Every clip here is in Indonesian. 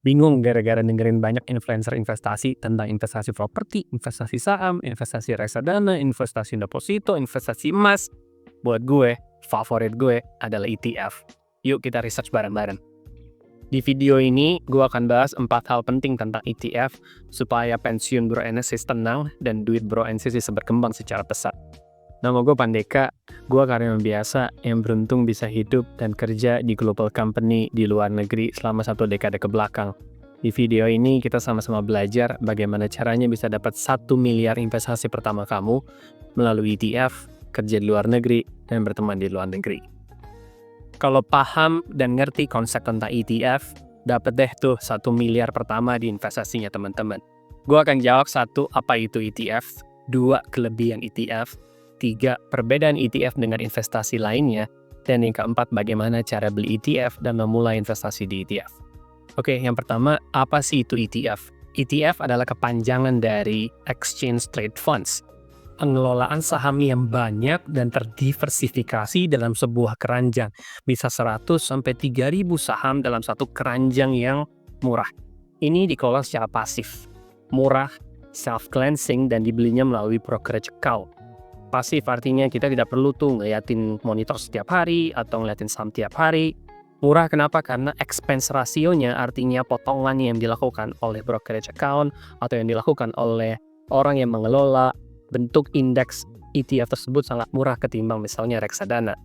Bingung gara-gara dengerin banyak influencer investasi tentang investasi properti, investasi saham, investasi reksadana, investasi deposito, investasi emas. Buat gue, favorit gue adalah ETF. Yuk kita research bareng-bareng. Di video ini, gue akan bahas 4 hal penting tentang ETF supaya pensiun Bro Enesis tenang dan duit Bro Enesis bisa berkembang secara pesat. Nama gue Pandeka, gue karyawan biasa yang beruntung bisa hidup dan kerja di global company di luar negeri selama 1 dekade ke belakang. Di video ini kita sama-sama belajar bagaimana caranya bisa dapat 1 miliar investasi pertama kamu melalui ETF, kerja di luar negeri, dan berteman di luar negeri. Kalau paham dan ngerti konsep tentang ETF, dapat deh tuh 1 miliar pertama di investasinya teman-teman. Gue akan jawab 1, apa itu ETF, 2, kelebihan ETF, 3, perbedaan ETF dengan investasi lainnya, dan yang keempat, bagaimana cara beli ETF dan memulai investasi di ETF. Oke, yang pertama, apa sih itu ETF? ETF adalah kepanjangan dari Exchange Trade Funds, pengelolaan saham yang banyak dan terdiversifikasi dalam sebuah keranjang. Bisa 100-3.000 saham dalam satu keranjang yang murah. Ini dikelola secara pasif, murah, self-cleansing, dan dibelinya melalui brokerage account. Pasif artinya kita tidak perlu tuh ngeliatin monitor setiap hari atau ngeliatin saham tiap hari. Murah kenapa? Karena expense rasionya, artinya potongan yang dilakukan oleh brokerage account atau yang dilakukan oleh orang yang mengelola bentuk indeks ETF tersebut sangat murah ketimbang misalnya reksadana.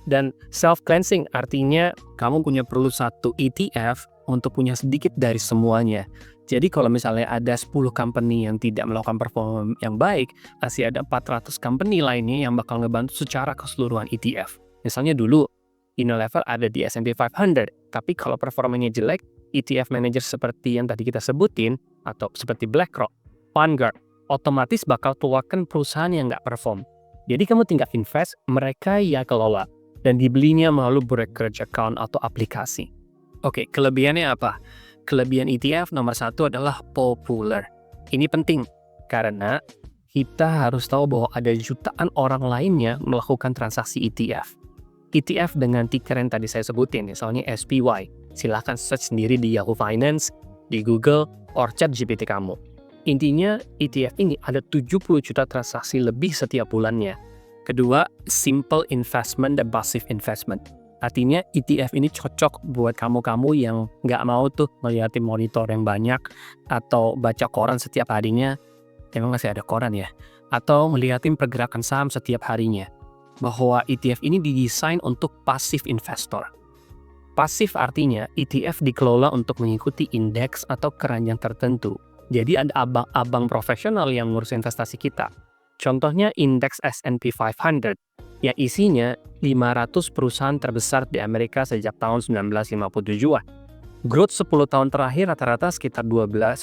Dan self-cleansing artinya kamu perlu 1 ETF untuk punya sedikit dari semuanya. Jadi kalau misalnya ada 10 company yang tidak melakukan performa yang baik, masih ada 400 company lainnya yang bakal ngebantu secara keseluruhan ETF. Misalnya dulu, Unilever ada di S&P 500, tapi kalau performanya jelek, ETF manager seperti yang tadi kita sebutin, atau seperti BlackRock, Vanguard, otomatis bakal keluarkan perusahaan yang nggak perform. Jadi kamu tinggal invest, mereka ya kelola, dan dibelinya melalui brokerage account atau aplikasi. Oke, kelebihannya apa? Kelebihan ETF nomor 1 adalah populer. Ini penting, karena kita harus tahu bahwa ada jutaan orang lainnya melakukan transaksi ETF. ETF dengan ticker yang tadi saya sebutin, misalnya SPY. Silahkan search sendiri di Yahoo Finance, di Google, or ChatGPT kamu. Intinya, ETF ini ada 70 juta transaksi lebih setiap bulannya. Kedua, simple investment dan passive investment. Artinya ETF ini cocok buat kamu-kamu yang nggak mau tuh ngeliatin monitor yang banyak atau baca koran setiap harinya. Emang masih ada koran ya? Atau ngeliatin pergerakan saham setiap harinya. Bahwa ETF ini didesain untuk passive investor. Pasif artinya ETF dikelola untuk mengikuti indeks atau keranjang tertentu. Jadi ada abang-abang profesional yang ngurus investasi kita. Contohnya indeks S&P 500 yang isinya 500 perusahaan terbesar di Amerika sejak tahun 1957-an. Growth 10 tahun terakhir rata-rata sekitar 10-12%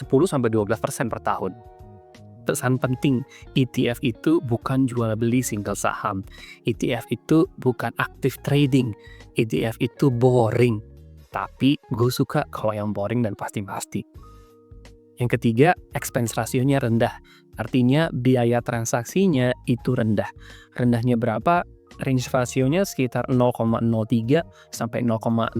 per tahun. Pesan penting, ETF itu bukan jual beli single saham. ETF itu bukan active trading. ETF itu boring. Tapi gue suka kalau yang boring dan pasti-pasti. Yang ketiga, expense rasionya rendah. Artinya biaya transaksinya itu rendah. Rendahnya berapa? Range rasionya sekitar 0,03 sampai 0,09%.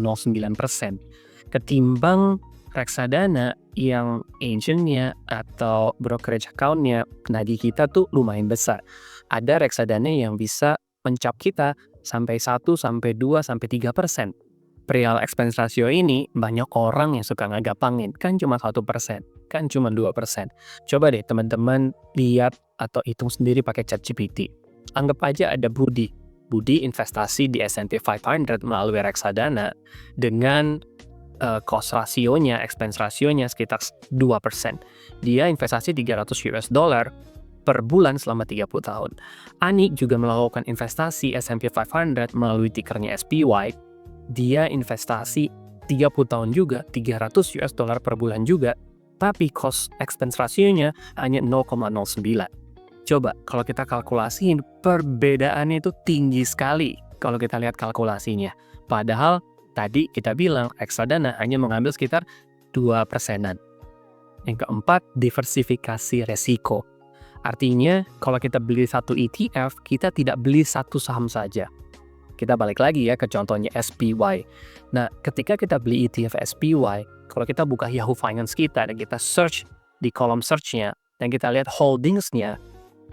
Ketimbang reksadana yang agentnya atau brokerage account-nya nagih kita tuh lumayan besar. Ada reksadana yang bisa mencap kita sampai 1, sampai 2, sampai 3%. Perihal expense ratio ini, banyak orang yang suka ngagampangin, kan cuma 1%, kan cuma 2%. Coba deh teman-teman lihat atau hitung sendiri pakai ChatGPT. Anggap aja ada Budi. Budi investasi di S&P 500 melalui reksadana dengan cost rasionya, expense rasionya sekitar 2%. Dia investasi $300 per bulan selama 30 tahun. Anik juga melakukan investasi S&P 500 melalui tickernya SPY. Dia investasi 30 tahun juga, $300 per bulan juga, tapi cost expense rasionya hanya 0,09. Coba kalau kita kalkulasiin, perbedaannya itu tinggi sekali kalau kita lihat kalkulasinya. Padahal tadi kita bilang reksadana hanya mengambil sekitar 2%. Yang keempat, diversifikasi resiko. Artinya kalau kita beli 1 ETF, kita tidak beli 1 saham saja. Kita balik lagi ya ke contohnya SPY. Nah, ketika kita beli ETF SPY, kalau kita buka Yahoo Finance kita dan kita search di kolom search-nya dan kita lihat holdings-nya,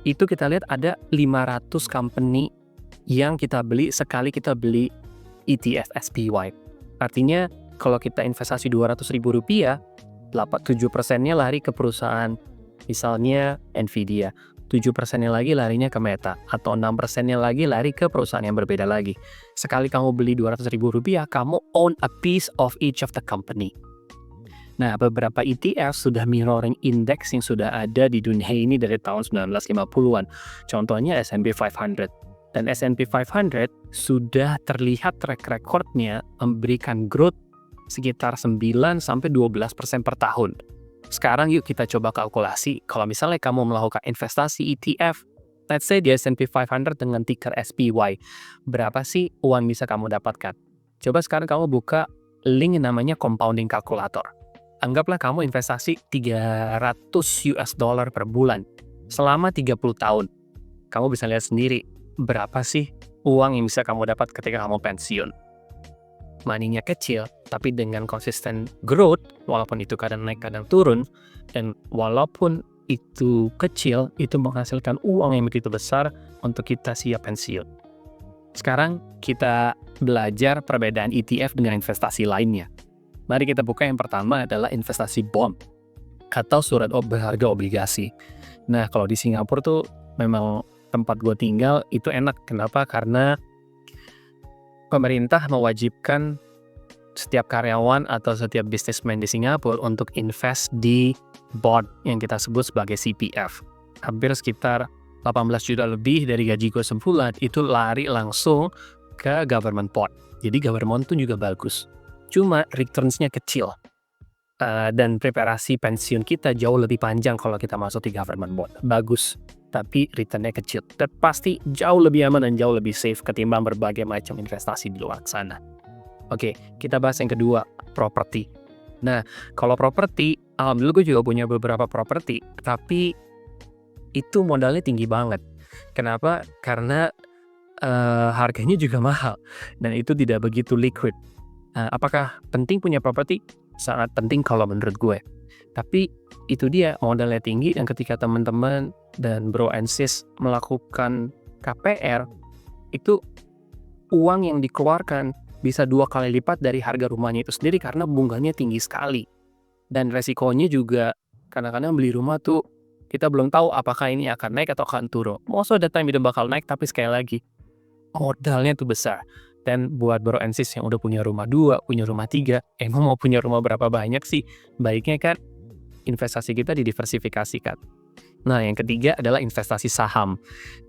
itu kita lihat ada 500 company yang kita beli sekali kita beli ETF SPY. Artinya kalau kita investasi Rp200.000, 7%-nya lari ke perusahaan misalnya Nvidia, 7%-nya lagi larinya ke Meta, atau 6%-nya lagi lari ke perusahaan yang berbeda lagi. Sekali kamu beli Rp200.000, kamu own a piece of each of the company. Nah, beberapa ETF sudah mirroring index yang sudah ada di dunia ini dari tahun 1950-an. Contohnya S&P 500. Dan S&P 500 sudah terlihat track record-nya memberikan growth sekitar 9-12% per tahun. Sekarang yuk kita coba kalkulasi, kalau misalnya kamu melakukan investasi ETF, let's say di S&P 500 dengan ticker SPY, berapa sih uang bisa kamu dapatkan? Coba sekarang kamu buka link yang namanya compounding calculator. Anggaplah kamu investasi $300 per bulan selama 30 tahun. Kamu bisa lihat sendiri, berapa sih uang yang bisa kamu dapat ketika kamu pensiun. Money-nya kecil, tapi dengan konsisten growth, walaupun itu kadang naik kadang turun, dan walaupun itu kecil, itu menghasilkan uang yang begitu besar untuk kita siap pensiun. Sekarang kita belajar perbedaan ETF dengan investasi lainnya. Mari kita buka yang pertama adalah investasi bond atau surat berharga obligasi. Nah, kalau di Singapura tuh memang tempat gue tinggal itu enak. Kenapa? Karena pemerintah mewajibkan setiap karyawan atau setiap businessman di Singapura untuk invest di bond yang kita sebut sebagai CPF. Hampir sekitar 18 juta lebih dari gaji gue sebulan itu lari langsung ke government bond. Jadi government itu juga bagus. Cuma returns-nya kecil. Dan preparasi pensiun kita jauh lebih panjang kalau kita masuk di government bond. Bagus, tapi return-nya kecil. Dan pasti jauh lebih aman dan jauh lebih safe ketimbang berbagai macam investasi di luar sana. Oke, kita bahas yang kedua, properti. Nah, kalau properti, alhamdulillah gue juga punya beberapa properti, tapi itu modalnya tinggi banget. Kenapa? Karena harganya juga mahal, dan itu tidak begitu liquid. Apakah penting punya properti? Sangat penting kalau menurut gue. Tapi itu dia, modalnya tinggi, dan ketika teman-teman dan bro and sis melakukan KPR, itu uang yang dikeluarkan bisa 2 kali lipat dari harga rumahnya itu sendiri karena bunganya tinggi sekali. Dan resikonya juga kadang-kadang beli rumah tuh kita belum tahu apakah ini akan naik atau akan turun. Most of the time itu bakal naik, tapi sekali lagi modalnya tuh besar. Dan buat bro and sis yang udah punya rumah 2, punya rumah 3, emang mau punya rumah berapa banyak sih? Baiknya kan investasi kita didiversifikasikan. Nah, yang ketiga adalah investasi saham.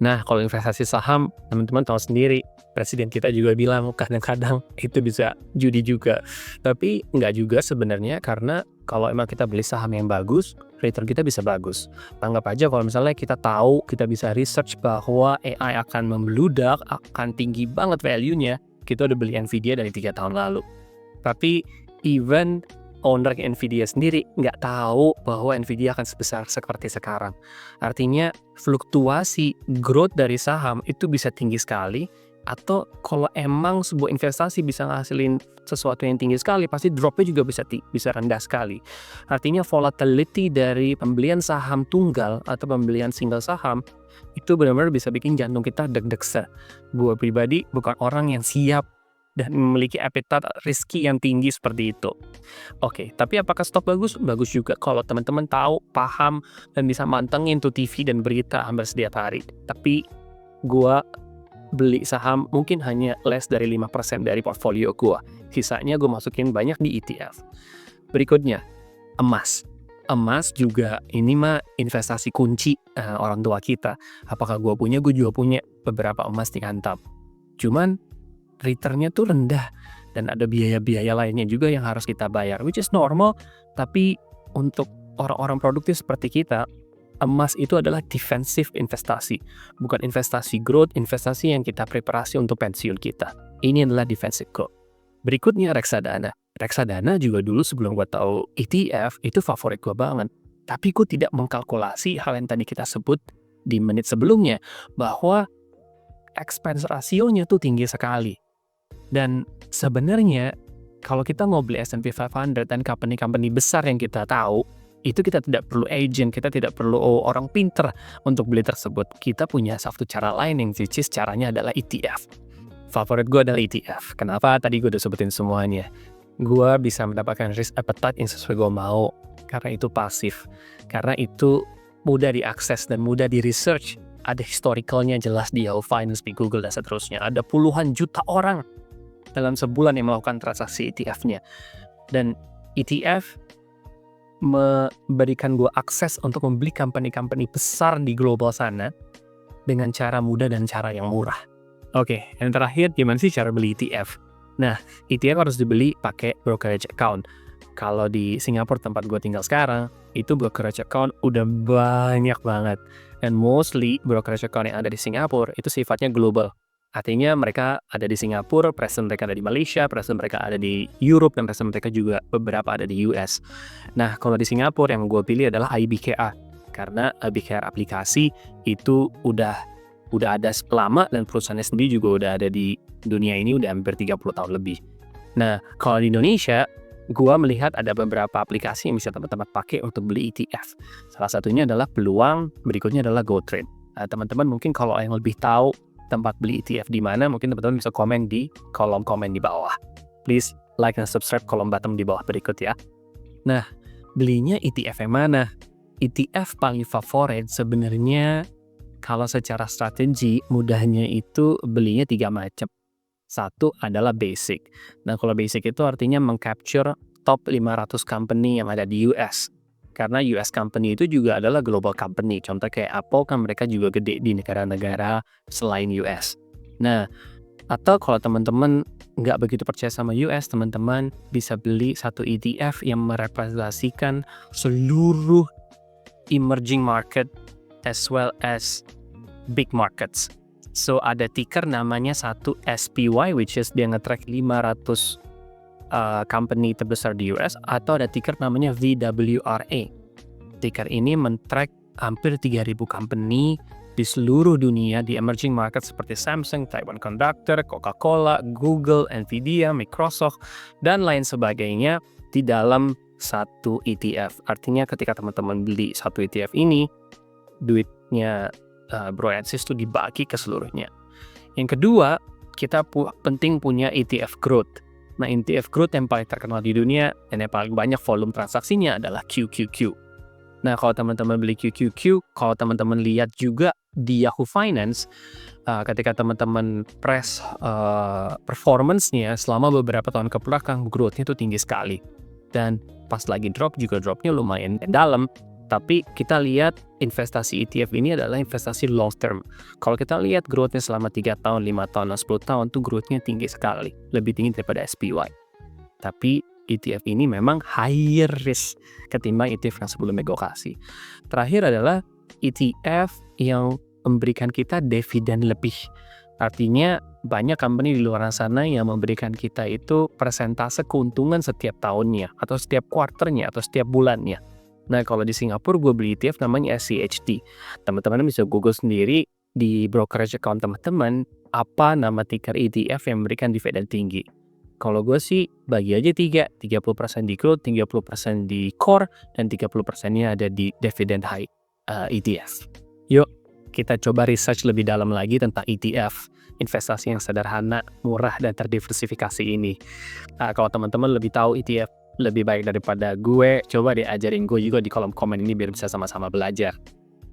Nah, kalau investasi saham, teman-teman tahu sendiri, presiden kita juga bilang kadang-kadang itu bisa judi juga. Tapi nggak juga sebenarnya, karena kalau emang kita beli saham yang bagus, return kita bisa bagus. Anggap aja kalau misalnya kita tahu, kita bisa research bahwa AI akan membludak, akan tinggi banget value-nya, kita udah beli Nvidia dari 3 tahun lalu. Tapi even owner Nvidia sendiri nggak tahu bahwa Nvidia akan sebesar seperti sekarang. Artinya fluktuasi growth dari saham itu bisa tinggi sekali, atau kalau emang sebuah investasi bisa ngasilin sesuatu yang tinggi sekali, pasti dropnya juga bisa rendah sekali. Artinya volatility dari pembelian saham tunggal atau pembelian single saham itu benar-benar bisa bikin jantung kita deg-degsa. Gue pribadi bukan orang yang siap dan memiliki appetite risky yang tinggi seperti itu. Oke, tapi apakah stok bagus? Bagus juga kalau teman-teman tahu, paham, dan bisa mantengin tuh TV dan berita hampir setiap hari. Tapi gua beli saham mungkin hanya less dari 5% dari portfolio gua. Sisanya gua masukin banyak di ETF. Berikutnya, emas. Emas juga ini mah investasi kunci orang tua kita. Apakah gua punya? Gua juga punya beberapa emas di kantam. Cuman return-nya tuh rendah dan ada biaya-biaya lainnya juga yang harus kita bayar, which is normal. Tapi untuk orang-orang produktif seperti kita, emas itu adalah defensive investasi, bukan investasi growth, investasi yang kita preparasi untuk pensiun kita. Ini adalah defensive growth. Berikutnya reksadana. Reksadana juga dulu sebelum gue tahu ETF itu favorit gue banget. Tapi gue tidak mengkalkulasi hal yang tadi kita sebut di menit sebelumnya, bahwa expense rasionya tuh tinggi sekali. Dan sebenarnya kalau kita mau beli S&P 500 dan company-company besar yang kita tahu, itu kita tidak perlu agent, kita tidak perlu orang pinter untuk beli tersebut. Kita punya satu cara lain yang which is caranya adalah ETF. Favorit gue adalah ETF. Kenapa? Tadi gue udah sebutin semuanya. Gue bisa mendapatkan risk appetite yang sesuai gue mau, karena itu pasif. Karena itu mudah diakses dan mudah di-research. Ada historicalnya jelas di Yahoo Finance, di Google, dan seterusnya. Ada puluhan juta orang dalam sebulan yang melakukan transaksi ETF-nya. Dan ETF memberikan gue akses untuk membeli company-company besar di global sana dengan cara mudah dan cara yang murah. Oke, yang terakhir, gimana sih cara beli ETF? Nah, ETF harus dibeli pakai brokerage account. Kalau di Singapura tempat gue tinggal sekarang, itu brokerage account udah banyak banget. And mostly brokerage account yang ada di Singapura itu sifatnya global. Artinya mereka ada di Singapura, presence mereka ada di Malaysia, presence mereka ada di Europe, dan presence mereka juga beberapa ada di US. Nah, kalau di Singapura yang gue pilih adalah IBKR. Karena IBKR aplikasi itu udah ada lama, dan perusahaannya sendiri juga udah ada di dunia ini udah hampir 30 tahun lebih. Nah, kalau di Indonesia, gue melihat ada beberapa aplikasi yang bisa teman-teman pakai untuk beli ETF. Salah satunya adalah Peluang, berikutnya adalah GoTrade. Nah, teman-teman mungkin kalau yang lebih tahu tempat beli ETF di mana, mungkin teman-teman bisa komen di kolom komen di bawah. Please like dan subscribe kolom bottom di bawah berikut ya. Nah, belinya ETF yang mana? ETF paling favorit sebenarnya kalau secara strategi mudahnya itu belinya 3 macam. Satu adalah basic. Nah, kalau basic itu artinya mengcapture top 500 company yang ada di US. Karena US company itu juga adalah global company. Contoh kayak Apple kan mereka juga gede di negara-negara selain US. Nah, atau kalau teman-teman nggak begitu percaya sama US, teman-teman bisa beli satu ETF yang merepresentasikan seluruh emerging market as well as big markets. So ada ticker namanya satu SPY, which is dia nge-track 500 company terbesar di US, atau ada ticker namanya VWRA. Ticker ini men-track hampir 3.000 company di seluruh dunia di emerging market seperti Samsung, Taiwan Conductor, Coca-Cola, Google, Nvidia, Microsoft, dan lain sebagainya di dalam satu ETF. Artinya ketika teman-teman beli satu ETF ini, duitnya Bro and Sis itu dibagi ke seluruhnya. Yang kedua, kita penting punya ETF growth. Nah, ETF growth yang paling terkenal di dunia dan yang paling banyak volume transaksinya adalah QQQ. Nah, kalau teman-teman beli QQQ, kalau teman-teman lihat juga di Yahoo Finance, ketika teman-teman press performance-nya selama beberapa tahun ke belakang, growth-nya itu tinggi sekali. Dan pas lagi drop juga dropnya lumayan dalam. Tapi kita lihat investasi ETF ini adalah investasi long term. Kalau kita lihat growth-nya selama 3 tahun, 5 tahun, 10 tahun, tuh growth-nya tinggi sekali. Lebih tinggi daripada SPY. Tapi ETF ini memang higher risk ketimbang ETF yang sebelumnya gue kasih. Terakhir adalah ETF yang memberikan kita dividen lebih. Artinya banyak company di luar sana yang memberikan kita itu persentase keuntungan setiap tahunnya, atau setiap kuarternya, atau setiap bulannya. Nah, kalau di Singapura gue beli ETF namanya SCHD. Teman-teman bisa Google sendiri di brokerage account teman-teman apa nama ticker ETF yang memberikan dividen tinggi. Kalau gue sih bagi aja 30% di growth, 30% di core, dan 30%-nya ada di dividend high ETF. Yuk, kita coba research lebih dalam lagi tentang ETF, investasi yang sederhana, murah, dan terdiversifikasi ini. Kalau teman-teman lebih tahu ETF lebih baik daripada gue, coba deh ajarin gue juga di kolom komen ini biar bisa sama-sama belajar.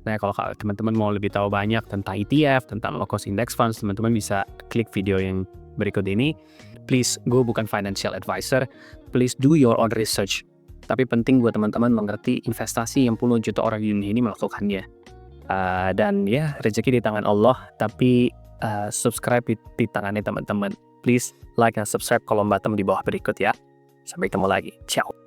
Nah, kalau teman-teman mau lebih tahu banyak tentang ETF, tentang low cost index funds, teman-teman bisa klik video yang berikut ini. Please, gue bukan financial advisor. Please do your own research. Tapi penting buat teman-teman mengerti investasi yang puluhan juta orang di dunia ini melakukannya. Dan ya, rezeki di tangan Allah, tapi subscribe di tangannya teman-teman. Please like dan subscribe kolom bottom di bawah berikut ya. Sampai ketemu lagi. Ciao.